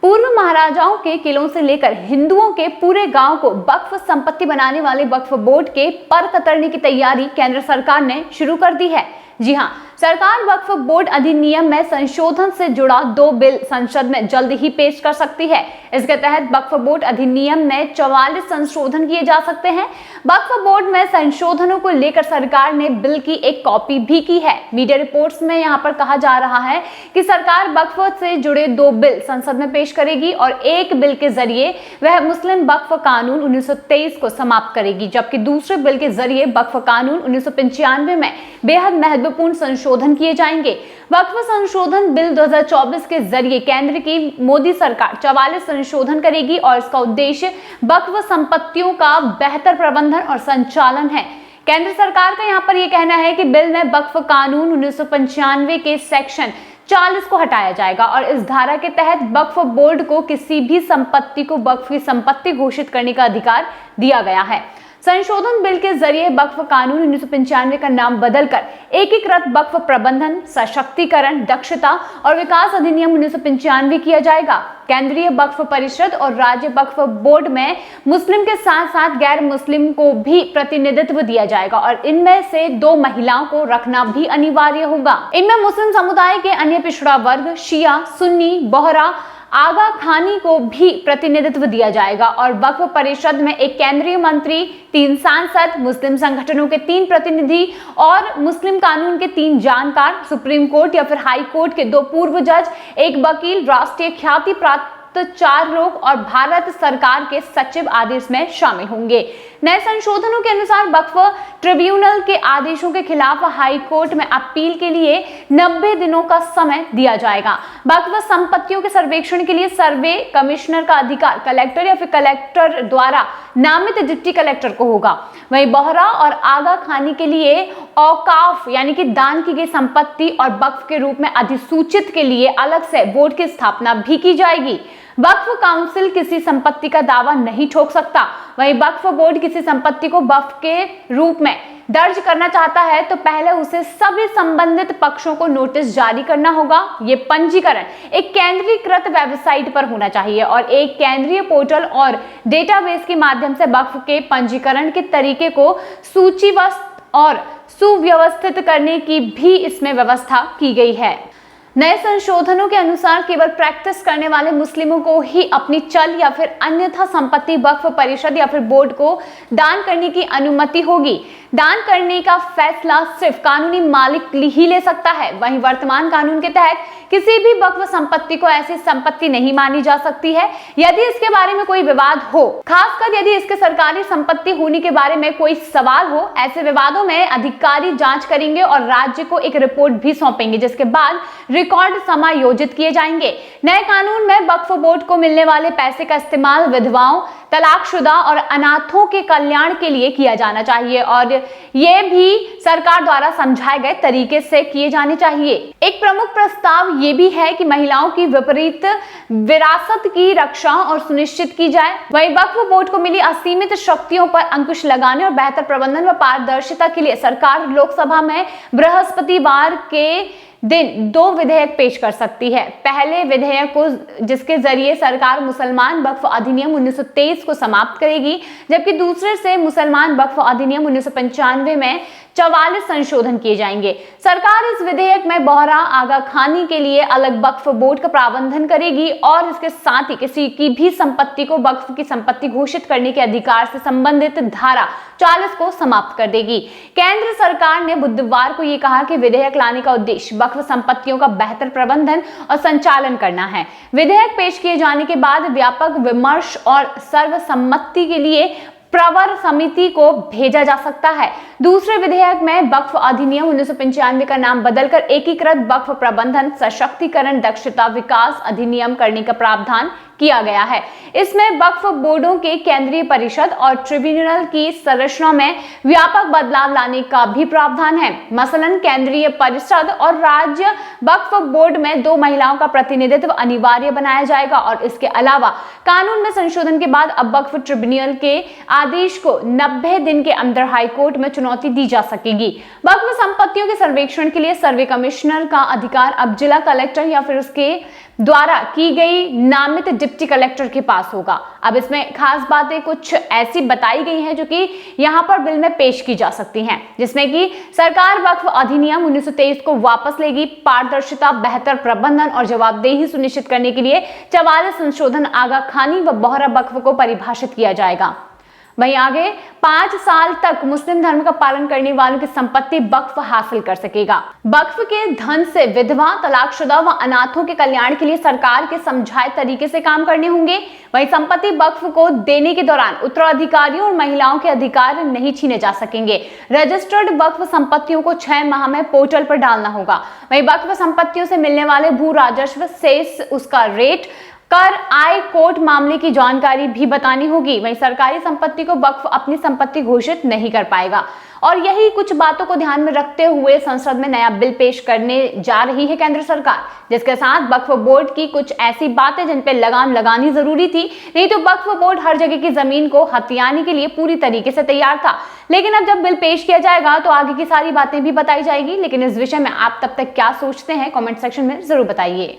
पूर्व महाराजाओं के किलों से लेकर हिंदुओं के पूरे गांव को वक्फ संपत्ति बनाने वाले वक्फ बोर्ड के पर कतरने की तैयारी केंद्र सरकार ने शुरू कर दी है। जी हां, सरकार वक्फ बोर्ड अधिनियम में संशोधन से जुड़ा 2 बिल संसद में जल्द ही पेश कर सकती है। इसके तहत वक्फ बोर्ड अधिनियम में 44 संशोधन किए जा सकते हैं। वक्फ बोर्ड में संशोधनों को लेकर सरकार ने बिल की एक कॉपी भी की है। मीडिया रिपोर्ट्स में यहां पर कहा जा रहा है कि सरकार वक्फ से जुड़े 2 बिल संसद में पेश करेगी और एक बिल के जरिए वह मुस्लिम वक्फ कानून 1923 को समाप्त करेगी, जबकि दूसरे बिल के जरिए वक्फ कानून 1995 में बेहद महत्वपूर्ण संशोधन किए जाएंगे। वक्फ संशोधन बिल 2024 के जरिए केंद्र की मोदी सरकार 44 संशोधन करेगी और इसका उद्देश्य वक्फ संपत्तियों का बेहतर प्रबंधन और संचालन है। केंद्र सरकार का यहाँ पर यह कहना है कि बिल में वक्फ कानून 1995 के सेक्शन 40 को हटाया जाएगा और इस धारा के तहत वक्फ बोर्ड को किसी भी संपत्ति को वक्फ की संपत्ति घोषित करने का अधिकार दिया गया है। संशोधन बिल के जरिए वक्फ कानून 1995 का नाम बदलकर एकीकृत वक्फ प्रबंधन, सशक्तिकरण, दक्षता और विकास अधिनियम 1995 किया जाएगा। केंद्रीय वक्फ परिषद और राज्य वक्फ बोर्ड में मुस्लिम के साथ साथ गैर मुस्लिम को भी प्रतिनिधित्व दिया जाएगा और इनमें से 2 महिलाओं को रखना भी अनिवार्य होगा। इनमें मुस्लिम समुदाय के अन्य पिछड़ा वर्ग, शिया, सुन्नी, बोहरा, आगा खानी को भी प्रतिनिधित्व दिया जाएगा और वक्फ परिषद में एक केंद्रीय मंत्री, 3 सांसद, मुस्लिम संगठनों के 3 प्रतिनिधि और मुस्लिम कानून के 3 जानकार, सुप्रीम कोर्ट या फिर हाई कोर्ट के 2 पूर्व जज, एक वकील, राष्ट्रीय ख्याति प्राप्त 4 लोग और भारत सरकार के सचिव आदि इसमें शामिल होंगे। नए संशोधनों के अनुसार वक्फ ट्रिब्यूनल के आदेशों के खिलाफ हाई कोर्ट में अपील के लिए 90 दिनों का समय दिया जाएगा। वक्फ संपत्तियों के सर्वेक्षण के लिए सर्वे कमिश्नर का अधिकार कलेक्टर या फिर कलेक्टर द्वारा नामित डिप्टी कलेक्टर को होगा। वहीं बोहरा और आगा खानी के लिए औकाफ यानी कि दान की गई संपत्ति और वक्फ के रूप में अधिसूचित के लिए अलग से बोर्ड की स्थापना भी की जाएगी। वक्फ काउंसिल किसी संपत्ति का दावा नहीं ठोक सकता। वहीं वक्फ बोर्ड किसी संपत्ति को वक्फ के रूप में दर्ज करना चाहता है तो पहले उसे सभी संबंधित पक्षों को नोटिस जारी करना होगा। ये पंजीकरण एक केंद्रीकृत वेबसाइट पर होना चाहिए और एक केंद्रीय पोर्टल और डेटाबेस के माध्यम से वक्फ के पंजीकरण के तरीके को सूचीबद्ध और सुव्यवस्थित करने की भी इसमें व्यवस्था की गई है। नए संशोधनों के अनुसार केवल प्रैक्टिस करने वाले मुस्लिमों को ही अपनी चल या फिर अन्यथा संपत्ति वक्फ परिषद या फिर बोर्ड को दान करने की अनुमति होगी। दान करने का फैसला सिर्फ कानूनी मालिक ही ले सकता है। वहीं वर्तमान कानून के तहत किसी भी वक्फ संपत्ति को ऐसी संपत्ति नहीं मानी जा सकती है यदि इसके बारे में कोई विवाद हो, खासकर यदि इसके सरकारी संपत्ति होने के बारे में कोई सवाल हो। ऐसे विवादों में अधिकारी जांच करेंगे और राज्य को एक रिपोर्ट भी सौंपेंगे, जिसके बाद रिकॉर्ड समायोजित किए जाएंगे। नए कानून में वक्फ बोर्ड को मिलने वाले पैसे का इस्तेमाल विधवाओं, तलाकशुदा और अनाथों के कल्याण के लिए किया जाना चाहिए और ये भी सरकार द्वारा समझाए गए तरीके से किए जाने चाहिए। एक प्रमुख प्रस्ताव ये भी है कि महिलाओं की विपरीत विरासत की रक्षा और सुनिश्चित की जाए। वहीं वक्फ बोर्ड को मिली असीमित शक्तियों पर अंकुश लगाने और बेहतर प्रबंधन व पारदर्शिता के लिए सरकार लोकसभा में बृहस्पतिवार के दिन 2 विधेयक पेश कर सकती है। पहले विधेयक को जिसके जरिए सरकार मुसलमान वक्फ अधिनियम 1923 को समाप्त करेगी, जबकि दूसरे से मुसलमान वक्फ अधिनियम 1995 में 44 संशोधन किए जाएंगे। सरकार इस विधेयक में बोहरा आगा खानी के लिए अलग वक्फ बोर्ड का प्रावधान करेगी और इसके साथ ही किसी की भी संपत्ति को वक्फ की संपत्ति घोषित करने के अधिकार से संबंधित धारा 40 को समाप्त कर देगी। केंद्र सरकार ने बुधवार को ये कहा कि विधेयक लाने का उद्देश्य वक्फ संपत्तियों का बेहतर प्रबंधन और संचालन करना है। विधेयक पेश किए जाने के बाद व्यापक विमर्श और सर्वसम्मति के लिए प्रवर समिति को भेजा जा सकता है। दूसरे विधेयक में वक्फ अधिनियम 1995 का नाम बदलकर एकीकृत वक्फ प्रबंधन, सशक्तिकरण, दक्षता, विकास अधिनियम करने का प्रावधान किया गया है। इसमें वक्फ बोर्डों के केंद्रीय परिषद और ट्रिब्यूनल की संरचना में व्यापक बदलाव लाने का भी प्रावधान है। मसलन केंद्रीय परिषद और राज्य वक्फ बोर्ड में 2 महिलाओं का प्रतिनिधित्व अनिवार्य बनाया जाएगा और इसके अलावा कानून में संशोधन के बाद अब वक्फ ट्रिब्यूनल के आदेश को 90 दिन के अंदर हाईकोर्ट में चुनौती दी जा सकेगी। वक्फ संपत्तियों के सर्वेक्षण के लिए सर्वे कमिश्नर का अधिकार अब जिला कलेक्टर या फिर उसके द्वारा की गई नामित डिप्टी कलेक्टर के पास होगा। अब इसमें खास बातें कुछ ऐसी बताई गई हैं जो कि यहाँ पर बिल में पेश की जा सकती हैं, जिसमें कि सरकार वक्फ अधिनियम 1923 को वापस लेगी। पारदर्शिता, बेहतर प्रबंधन और जवाबदेही सुनिश्चित करने के लिए 44 संशोधन, आगा खानी व बोहरा वक्फ को परिभाषित किया जाएगा। वहीं आगे 5 साल तक मुस्लिम धर्म का पालन करने वालों की संपत्ति वक्फ हासिल कर सकेगा। वक्फ के धन से विधवा, तलाकशुदा व अनाथों के कल्याण के लिए सरकार के समझाए तरीके से काम करने होंगे। वहीं संपत्ति वक्फ को देने के दौरान उत्तराधिकारियों और महिलाओं के अधिकार नहीं छीने जा सकेंगे। रजिस्टर्ड वक्फ संपत्तियों को 6 माह में पोर्टल पर डालना होगा। वहीं वक्फ संपत्तियों से मिलने वाले भू राजस्व, सेस, उसका रेट, कर, आय, कोर्ट मामले की जानकारी भी बतानी होगी। वहीं सरकारी संपत्ति को वक्फ अपनी संपत्ति घोषित नहीं कर पाएगा। और यही कुछ बातों को ध्यान में रखते हुए संसद में नया बिल पेश करने जा रही है केंद्र सरकार, जिसके साथ वक्फ बोर्ड की कुछ ऐसी बातें जिन पे लगाम लगानी जरूरी थी। नहीं तो वक्फ बोर्ड हर जगह की जमीन को हथियाने के लिए पूरी तरीके से तैयार था। लेकिन अब जब बिल पेश किया जाएगा तो आगे की सारी बातें भी बताई जाएगी। लेकिन इस विषय में आप तब तक क्या सोचते हैं, कमेंट सेक्शन में जरूर बताइए।